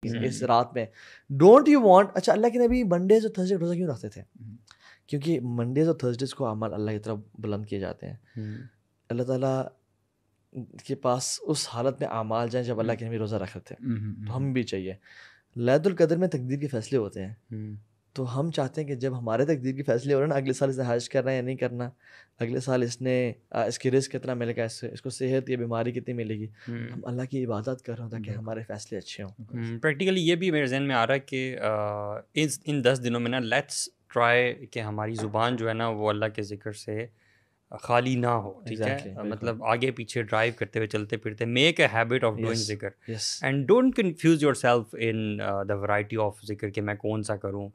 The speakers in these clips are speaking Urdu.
اس رات میں. Don't you want. اچھا اللہ کے نبی منڈیز اور تھرسڈے روزہ کیوں رکھتے تھے؟ کیونکہ منڈیز اور تھرسڈیز کو اعمال اللہ کی طرف بلند کیے جاتے ہیں. اللہ تعالیٰ کے پاس اس حالت میں اعمال جائیں جب اللہ کے نبی روزہ رکھتے تھے. تو ہم بھی چاہیے. لیلۃ القدر میں تقدیر کے فیصلے ہوتے ہیں، تو ہم چاہتے ہیں کہ جب ہمارے تقدیر کے فیصلے ہو رہے ہیں نا، اگلے سال اس نے حج کرنا ہے یا نہیں کرنا، اگلے سال اس کی رزق کتنا ملے گا، اس کو صحت یا بیماری کتنی ملے گی، ہم اللہ کی عبادت کر رہے ہوں تاکہ ہمارے فیصلے اچھے ہوں. پریکٹیکلی یہ بھی میرے ذہن میں آ رہا ہے کہ ان 10 دنوں میں نا لیٹس ٹرائی کہ ہماری زبان جو ہے نا وہ اللہ کے ذکر سے خالی نہ ہو. ٹھیک ہے، مطلب آگے پیچھے ڈرائیو کرتے ہوئے چلتے پھرتے make a habit of doing ذکر and don't confuse yourself in the variety of ذکر کہ میں کون سا کروں.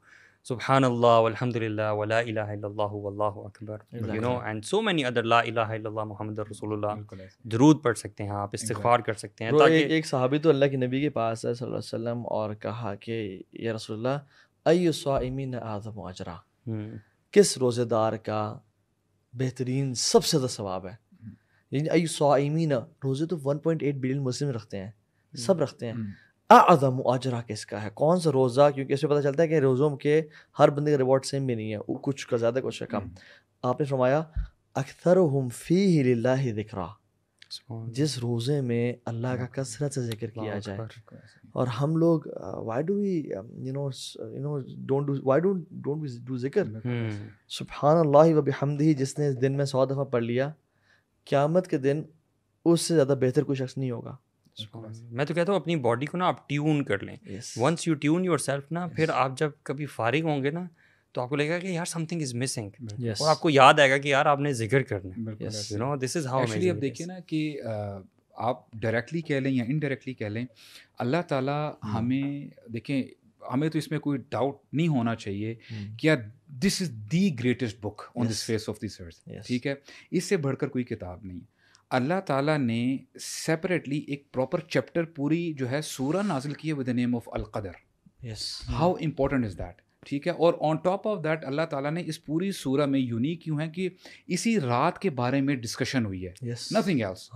سبحان اللہ والحمد للہ ولا الہ الا اللہ واللہ اکبر، you know, and so many other, لا الہ الا اللہ محمد رسول اللہ، درود پڑھ سکتے ہیں آپ، استغفار کر سکتے ہیں. تاکہ ایک صحابی تو اللہ کے نبی کے پاس ہے صلی اللہ علیہ وسلم اور کہا کہ یا رسول اللہ ای الصائمین اعظم اجرا، کس روزے دار کا بہترین سب سے زیادہ ثواب ہے. یعنی ای الصائمین، روزے تو 1.8 بلین مسلم رکھتے ہیں، سب رکھتے ہیں. اعظم اجرا کس کا ہے، کون سا روزہ؟ کیونکہ اس سے پتہ چلتا ہے کہ روزوں کے ہر بندے کا ریوارڈ سیم بھی نہیں ہے، کچھ کا زیادہ کچھ کا کم. آپ نے فرمایا اکثرہم فیہ للہ ذکرا، جس روزے میں اللہ کا کثرت سے ذکر کیا جائے. اور ہم لوگ وائی ڈو وی ڈو ذکر؟ سبحان اللہ و بحمدہ، جس نے اس دن میں 100 دفعہ پڑھ لیا، قیامت کے دن اس سے زیادہ بہتر کوئی شخص نہیں ہوگا. میں تو کہتا ہوں اپنی باڈی کو نا آپ ٹیون کر لیں. Once you tune yourself نا، پھر آپ جب کبھی فارغ ہوں گے نا تو آپ کو لگے گا کہ یار سم تھنگ از مسنگ، اور آپ کو یاد آئے گا کہ یار آپ نے ذکر کرنا ہے. You know this is how actually اب دیکھیے نا کہ آپ ڈائریکٹلی کہہ لیں یا انڈائریکٹلی کہہ لیں، اللہ تعالیٰ ہمیں، دیکھیں ہمیں تو اس میں کوئی ڈاؤٹ نہیں ہونا چاہیے کہ یار this is the greatest book on this face of this earth. ٹھیک ہے، اس سے بڑھ کر کوئی کتاب نہیں. اللہ تعالیٰ نے سیپریٹلی ایک پراپر چیپٹر پوری جو ہے سورہ نازل کی ہے ود دا نیم آف القدر. How important is that. ٹھیک ہے، اور آن ٹاپ آف دیٹ اللہ تعالیٰ نے اس پوری سورہ میں یونیک کیوں ہے کہ اسی رات کے بارے میں ڈسکشن ہوئی ہے، نتھنگ ایلس.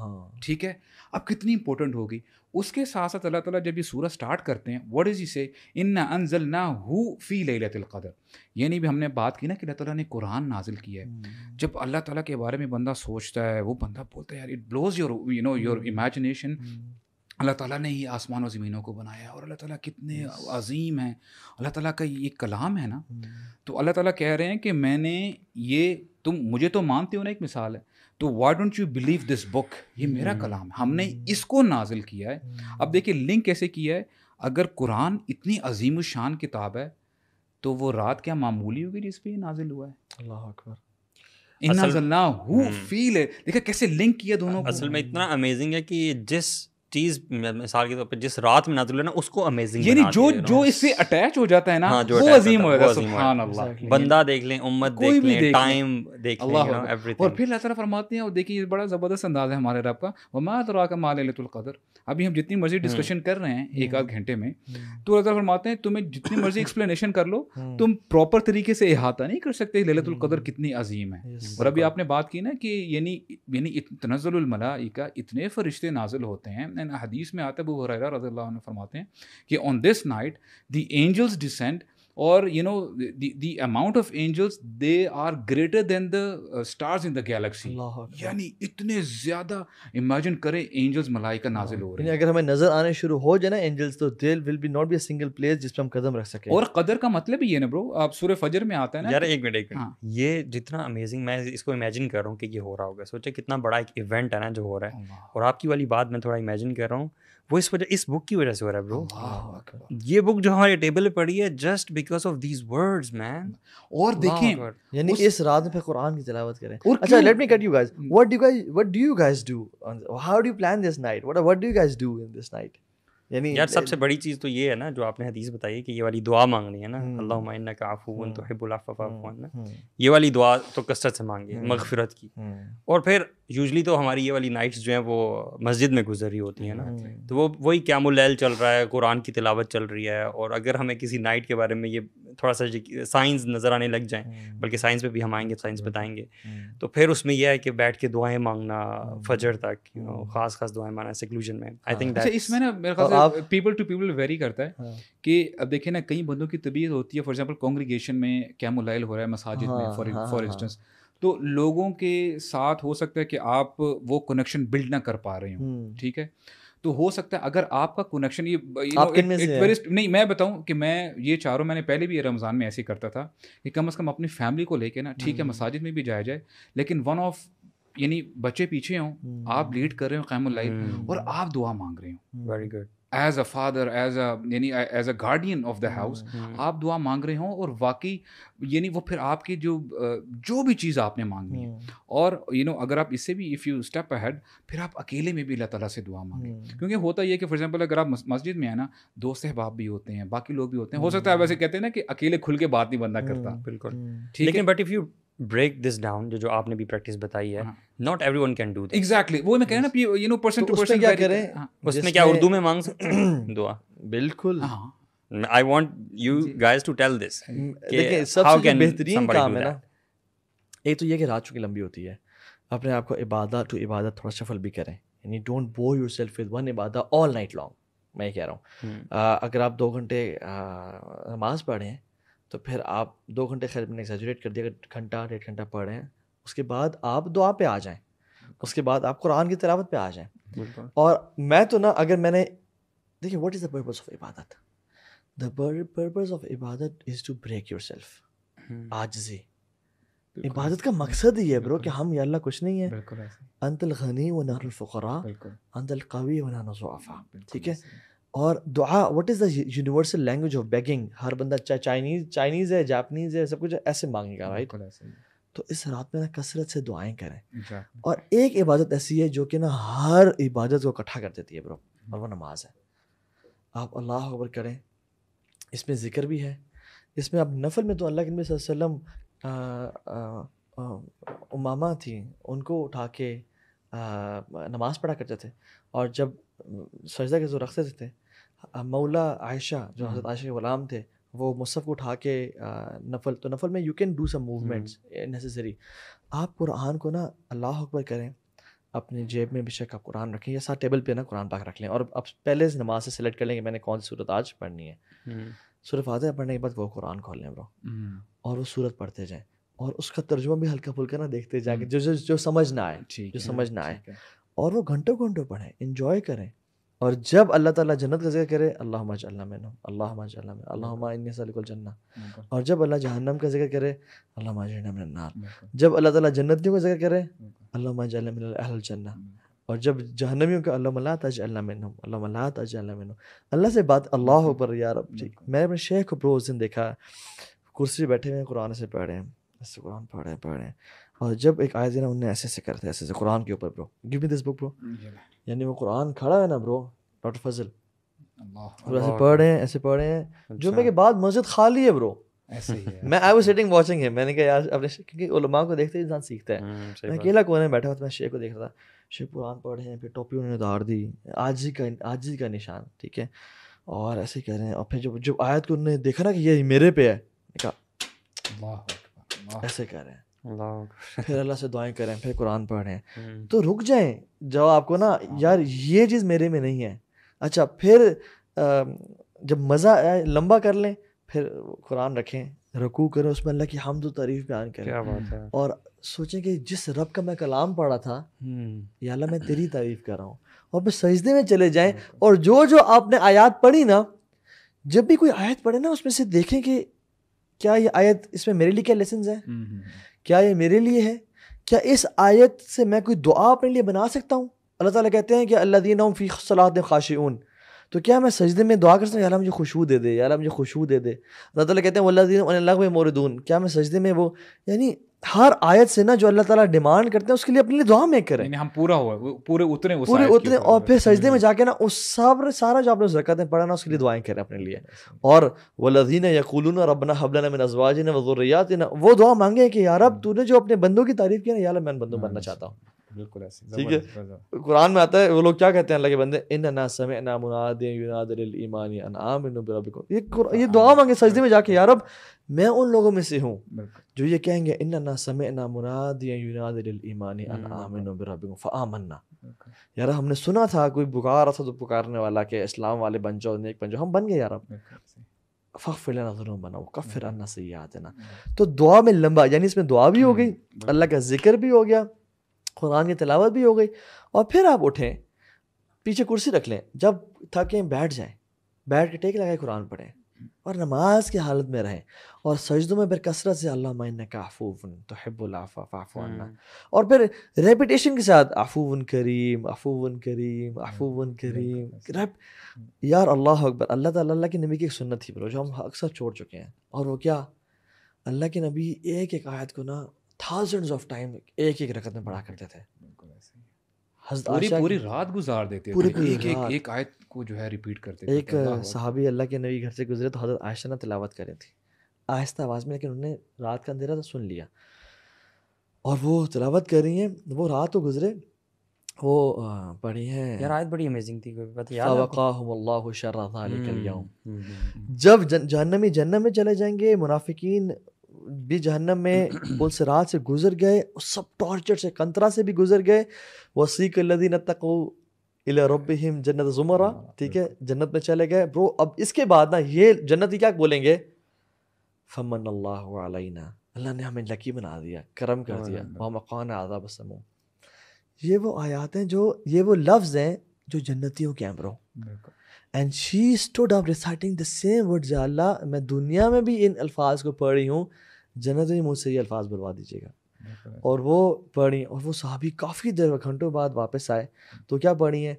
ٹھیک ہے، اب کتنی امپورٹنٹ ہوگی. اس کے ساتھ ساتھ اللہ تعالیٰ جب یہ سورہ سٹارٹ کرتے ہیں، واٹ از ہی سے، انا انزلناہ فی لیلۃ القدر. یعنی بھی ہم نے بات کی نا کہ اللہ تعالیٰ نے قرآن نازل کیا ہے. جب اللہ تعالیٰ کے بارے میں بندہ سوچتا ہے، وہ بندہ بولتا ہے یار اٹ بلوز یور امیجنیشن. اللہ تعالیٰ نے ہی آسمان و زمینوں کو بنایا، اور اللہ تعالیٰ کتنے عظیم ہیں. اللہ تعالیٰ کا یہ کلام ہے نا. تو اللہ تعالیٰ کہہ رہے ہیں کہ میں نے یہ، تم مجھے تو مانتے ہو نا، ایک مثال ہے، تو why don't you believe this book, یہ میرا کلام ہے، ہم نے اس کو نازل کیا ہے. اب دیکھیں لنک کیسے کیا ہے. اگر قرآن اتنی عظیم الشان کتاب ہے تو وہ رات کیا معمولی ہوگی جس پہ یہ نازل ہوا ہے؟ اللہ اکبر. دیکھا کیسے لنک کیا دونوں کو. اصل میں اتنا امیزنگ ہے کہ جس چیز مثال کے طور پہ جس رات میں نازل ہوا نا اس کو امیزنگ، یعنی جو اس سے اٹیچ ہو جاتا ہے نا وہ عظیم ہو جاتا ہے. سبحان اللہ. بندہ دیکھ لیں، امت دیکھ لیں، ٹائم دیکھ لیں، ایوریتھنگ. اور پھر اللہ تعالیٰ فرماتے ہیں، اور دیکھیے یہ بڑا زبردست انداز ہے ہمارے رب کا، وما ادراک ما لیلۃ القدر. ابھی ہم جتنی مرضی ڈسکشن کر رہے ہیں ایک آدھ گھنٹے میں، تو اللہ تعالیٰ فرماتے ہیں تمہیں جتنی مرضی ایکسپلینیشن کر لو، تم پراپر طریقے سے احاطہ نہیں کر سکتے لیلۃ القدر کتنی عظیم ہے. اور ابھی آپ نے بات کی نا کہ یعنی تنزل الملائکہ، اتنے فرشتے نازل ہوتے ہیں. حدیث میں آتا ہے، ابو ہریرہ رضی اللہ عنہ فرماتے ہیں کہ on this night the angels descend, اور you know the amount of angels they are greater than the stars in the galaxy. یعنی اتنے زیادہ امیجن کریں اینجلز ملائکہ نازل ہو رہے ہیں. اگر ہمیں نظر آنے شروع ہو جائے نا اینجلز، تو there will be not be a single place جس پہ ہم قدم رکھ سکیں. اور قدر کا مطلب یہ نا برو، آپ سورہ فجر میں آتا ہے نا. یار ایک منٹ یہ جتنا امیزنگ میں اس کو امیجن کر رہا ہوں کہ یہ ہو رہا ہوگا، سوچے کتنا بڑا ایک ایونٹ ہے نا جو ہو رہا ہے. اور آپ کی والی بات میں تھوڑا امیجن کر رہا ہوں، وہ اس بک کی وجہ سے ہو رہا ہے برو. یہ بک جو ہمارے ٹیبل پہ پڑی ہے just because of these words man. اور دیکھیں یعنی اس رات میں پھر قرآن کی تلاوت کریں. اچھا let me cut you guys, what do you guys do? How do you plan this night? What do you guys do in this night? یار سب سے بڑی چیز تو یہ ہے نا جو آپ نے حدیث بتائی کہ یہ والی دعا مانگنی ہے نا، اللہم انک عفو تحب العفو فاعف عنا. یہ والی دعا تو کثرت سے مانگی مغفرت کی. اور پھر یوزلی تو ہماری یہ والی نائٹس جو ہیں وہ مسجد میں گزر رہی ہوتی ہیں نا، تو وہی قیام اللیل چل رہا ہے، قرآن کی تلاوت چل رہی ہے. اور اگر ہمیں کسی نائٹ کے بارے میں یہ تھوڑا سا سائنس نظر آنے لگ جائیں, بلکہ سائنس پہ بھی ہم آئیں گے, سائنس بتائیں گے. تو پھر اس میں یہ ہے کہ بیٹھ کے دعائیں مانگنا فجر تک, خاص دعائیں مانگنا سیکلوژن میں. آئی تھنک اس میں نا میرے خیال سے پیپل ٹو پیپل ویری کرتا ہے کہ اب دیکھیں نا کئی بندوں کی طبیعت ہوتی ہے, فار ایگزامپل کانگریگیشن میں قیام اللیل ہو رہا ہے مساجد میں فار انسٹنس, تو لوگوں کے ساتھ ہو سکتا ہے کہ آپ وہ کنیکشن بلڈ نہ کر پا رہے ہوں, ٹھیک ہے. تو ہو سکتا ہے اگر آپ کا کنیکشن نہیں, میں بتاؤں کہ میں یہ چاہ رہا ہوں, میں نے پہلے بھی رمضان میں ایسے ہی کرتا تھا کہ کم از کم اپنی فیملی کو لے کے نا, ٹھیک ہے مساجد میں بھی جایا جائے, لیکن ون آف یعنی بچے پیچھے ہوں, آپ لیڈ کر رہے ہو قیام اللیل اور آپ دعا مانگ رہے ہوں, very good, as a father, as a guardian of the house آپ دعا مانگ رہے ہوں, اور واقعی یعنی وہ پھر آپ کی جو بھی چیز آپ نے مانگنی ہے, اور اگر آپ اس سے بھی اف یو اسٹیپ اہیڈ, پھر آپ اکیلے میں بھی اللہ تعالیٰ سے دعا مانگیں. کیونکہ ہوتا یہ کہ فار ایگزامپل اگر آپ مسجد میں ہیں نا, دوست احباب بھی ہوتے ہیں, باقی لوگ بھی ہوتے ہیں, ہو سکتا ہے ویسے کہتے ہیں نا کہ اکیلے کھل کے بات نہیں بندہ کرتا, بالکل, لیکن but if you break this down, جو آپ نے بھی پریکٹس بتائی ہے, not everyone can do that. Exactly, وہ میں کہہ رہا نا person to person کیا کریں, اس میں کیا اردو میں مانگ سکتے ہیں دعا؟ بالکل, I want you guys to tell this. دیکھیں سب سے بہترین کام ہے نا, ایک تو یہ کہ رات چونکہ لمبی ہوتی ہے, اپنے آپ کو عبادت ٹو عبادت تھوڑا شفل بھی کریں, یعنی don't bore yourself with one عبادت all night long. میں یہ کہہ رہا ہوں اگر آپ 2 گھنٹے نماز پڑھیں تو پھر آپ 2 گھنٹے خیر میں نے ایگزیجریٹ کر دیا, اگر گھنٹہ 1.5 گھنٹہ پڑھ رہے ہیں, اس کے بعد آپ دعا پہ آ جائیں, اس کے بعد آپ قرآن کی تلاوت پہ آ جائیں. اور میں تو نا اگر میں نے دیکھیں what is the purpose of عبادت, دا پرپز آف عبادت از ٹو بریک یور سیلف. عاجزی عبادت کا مقصد ہی ہے برو کہ ہم یا اللہ کچھ نہیں ہے, انت الغنی و نحن الفقراء, انت القوی و نحن الضعفاء, ٹھیک ہے. اور دعا what is the universal language of begging, ہر بندہ چاہے چائنیز ہے, جاپنیز ہے, سب کچھ ایسے مانگے گا, رائٹ. تو اس رات میں نا کثرت سے دعائیں کریں. اور ایک عبادت ایسی ہے جو کہ نا ہر عبادت کو اکٹھا کر دیتی ہے برو, اور وہ نماز ہے. آپ اللہ اکبر کریں, اس میں ذکر بھی ہے, اس میں آپ نفل میں تو اللہ کے نبی صلی اللہ علیہ وسلم امامہ تھیں, ان کو اٹھا کے نماز پڑھا کرتے تھے, اور جب سجدہ کے جو رکھتے تھے مولا عائشہ جو حضرت عائشہ کے غلام تھے, وہ مصحف کو اٹھا کے نفل, تو نفل میں you can do some movements necessary. آپ قرآن کو نا اللہ اکبر کریں, اپنی جیب میں بے شک آپ قرآن رکھیں, یا ساتھ ٹیبل پہ نا قرآن پاک رکھ لیں, اور اب پہلے سے نماز سے سلیکٹ کر لیں کہ میں نے کون سی صورت آج پڑھنی ہے. سورہ فاتحہ پڑھنے کے بعد وہ قرآن کھول لیں برو, اور وہ صورت پڑھتے جائیں, اور اس کا ترجمہ بھی ہلکا پھلکا نہ دیکھتے جائیں, جو سمجھ نہ آئے, جو سمجھ نہ آئے, اور وہ گھنٹوں گھنٹوں پڑھیں, انجوائے کریں. اور جب اللہ تعالیٰ جنت کا ذکر کرے, اللہم اجعلنا منہم, اللہم اجعلنا منہم, اللہم انی اسألک الجنہ. اور جب اللہ جہنم کا ذکر کرے, اللہم اجرنا من النار. جب اللہ تعالیٰ جنتیوں کا ذکر کرے, اللہم اجعلنا من اہل الجنہ. اور جب جہنمیوں کا اللہم لا تجعلنا منہم, اللہم لا تجعلنا منہم. اللہ سے بات اللہ اکبر یا رب. میں نے اپنے شیخ کو پروز دن دیکھا, کرسی پہ بیٹھے ہوئے قرآن سے پڑھ رہے ہیں, ایسے قرآن پڑھ رہے ہیں, اور جب ایک آیت ہے نا, انہوں نے ایسے کرتے ایسے قرآن کے اوپر, برو گیو می دس بک برو, یعنی وہ قرآن کھڑا ہے نا برو, ڈاکٹر فضل ایسے پڑھ رہے ہیں, ایسے پڑھ رہے ہیں. جمعے کے بعد مسجد خالی ہے برو, میں آئی واز سٹنگ واچنگ ہے. میں نے کہا یار اپنے, کیونکہ علماء کو دیکھتے انسان سیکھتا ہے. میں اکیلا کونے میں بیٹھا ہوا تھا, میں شیخ کو دیکھ رہا تھا, شیخ قرآن پڑھ رہے ہیں, پھر ٹوپی انہوں نے اتار دی, عاجزی کا نشان, ٹھیک ہے, اور ایسے کہہ رہے ہیں. اور پھر جب آیت کو انہوں نے دیکھا نا کہ یہ میرے پہ ہے, ایسے کہہ رہے ہیں, پھر اللہ سے دعائیں کریں, پھر قرآن پڑھ رہے ہیں. تو رک جائیں جب آپ کو نا یار یہ چیز میرے میں نہیں ہے. اچھا پھر جب مزہ آئے لمبا کر لیں, پھر قرآن رکھیں, رکوع کریں, اس میں اللہ کی حمد و تعریف بیان کریں, اور سوچیں کہ جس رب کا میں کلام پڑھا تھا, یا اللہ میں تیری تعریف کر رہا ہوں. اور پھر سجدے میں چلے جائیں, اور جو آپ نے آیات پڑھی نا, جب بھی کوئی آیت پڑھے نا, اس میں سے دیکھیں کہ کیا یہ آیت, اس میں میرے لیے کیا لیسنز ہیں, کیا یہ میرے لیے ہے, کیا اس آیت سے میں کوئی دعا اپنے لیے بنا سکتا ہوں. اللہ تعالیٰ کہتے ہیں کہ الذین هم فی صلاتہم خاشعون, تو کیا میں سجدے میں دعا کر سکتا ہوں, یا اللہ مجھے خشوع دے دے, یا اللہ مجھے خشوع دے دے. اللہ تعالیٰ کہتے ہیں والذین عن اللغو معرضون, کیا میں سجدے میں وہ, یعنی ہر آیت سے نا جو اللہ تعالیٰ ڈیمانڈ کرتے ہیں اس کے لیے اپنے لیے دعا میں کریں, ہم پورا ہوا پورے اتریں, اور پھر سجدے میں جا کے نا اس سارا جو آپ نے زکاتیں پڑھا نا, اس کے لیے دعائیں کریں اپنے لیے. اور والذین یقولون ربنا ھب لنا من ازواجنا وذریاتنا, وہ دعا مانگے کہ یا رب تو نے جو اپنے بندوں کی تعریف کی نا, یا اللہ میں ان بندوں بننا چاہتا ہوں. بالکل ایسے. ٹھیک ہے, قرآن میں آتا ہے وہ لوگ کیا کہتے ہیں اللہ کے بندے, اننا سمعنا منادیا ینادی للایمان ان آمنوا بربکم, یہ دعا مانگے سجدے میں جا کے, یا رب میں ان لوگوں میں سے ہوں جو یہ کہیں گے اننا سمعنا منادیا ینادی للایمان ان آمنوا بربکم فآمنا, یار ہم نے سنا تھا کوئی پکار رہا تھا تو پکارنے والا کہ اسلام والے بن جاؤ, نیک بن جاؤ, ہم بن گئے یا رب, فاغفر لنا ذنوبنا وکفر عنا سیئاتنا. تو دعا میں لمبا, یعنی اس میں دعا بھی ہو گئی, اللہ کا ذکر بھی ہو گیا, قرآن کی تلاوت بھی ہو گئی, اور پھر آپ اٹھیں, پیچھے کرسی رکھ لیں, جب تھکیں بیٹھ جائیں, بیٹھ کے ٹیک لگائے قرآن پڑھیں, اور نماز کی حالت میں رہیں, اور سجدوں میں برکثرت سے اللہم انک عفو تحب العفو فاعف عنا, اور پھر ریپیٹیشن کے ساتھ عفو کریم عفو کریم عفو کریم. یار اللہ اکبر, اللہ تعالیٰ, اللہ کے نبی کی ایک سنت تھی برو جو ہم اکثر چھوڑ چکے ہیں, اور وہ کیا, اللہ کے نبی ایک ایک آیت کو نا تھاؤزنڈز آف ٹائم ایک ایک رکعت میں پڑھا کرتے تھے, پوری رات گزار دیتے تھے, ایک آیت کو جو ہے ریپیٹ کرتے تھے. ایک صحابی اللہ کے نبی گھر سے گزرے تو حضرت عائشہ نے تلاوت کری تھی آہستہ آواز میں, لیکن انہوں نے رات کا اندھیرا تو سن لیا, اور وہ تلاوت کر رہی ہیں, وہ رات کو گزرے, وہ پڑھی ہیں یار آیت بڑی امیزنگ تھی, کوئی پتہ یاد فوقاہم اللہ شر ذلک اليوم. جب جہنمی جہنم میں چلے جائیں گے, منافقین بھی جہنم میں پل سے رات سے گزر گئے, سب ٹارچر سے کنترا سے بھی گزر گئے, وسیق الذین اتقوا الی ربہم جنت زمرہ, ٹھیک ہے, جنت میں چلے گئے. برو اب اس کے بعد نا یہ جنتی کیا بولیں گے, فمن اللہ علینا, اللہ نے ہمیں لکی بنا دیا, کرم کر دیا, ووقانا عذاب السموم. یہ وہ آیات ہیں جو, یہ وہ لفظ ہیں جو جنتیوں کے ہیں برو. And she stood up reciting the same words, یا اللہ میں دنیا میں بھی ان الفاظ کو پڑھی ہوں, جنت میں مجھ سے یہ الفاظ بلوا دیجیے گا. اور وہ پڑھی, اور وہ صحابی کافی دیر گھنٹوں بعد واپس آئے تو کیا پڑھی ہیں,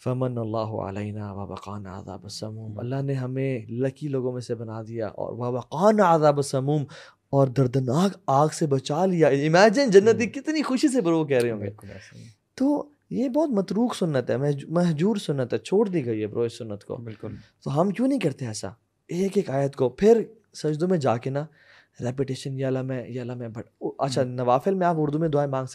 فمن اللہ علینا ووقانا عذاب السموم, اللہ نے ہمیں لکی لوگوں میں سے بنا دیا, اور ووقانا عذاب السموم, اور دردناک آگ سے بچا لیا. امیجن جنتی کتنی خوشی سے برو کہہ رہے ہوں گے. تو یہ بہت متروک سنت ہے, مہجور سنت ہے, چھوڑ دی گئی ہے برو اس سنت کو. بالکل. تو ہم کیوں نہیں کرتے ایسا, ایک ایک آیت کو پھر سجدوں میں جا کے نا ریپیٹیشن, یا اللہ میں, یا اللہ میں. اچھا نوافل میں آپ اردو میں دعائیں مانگ سکتے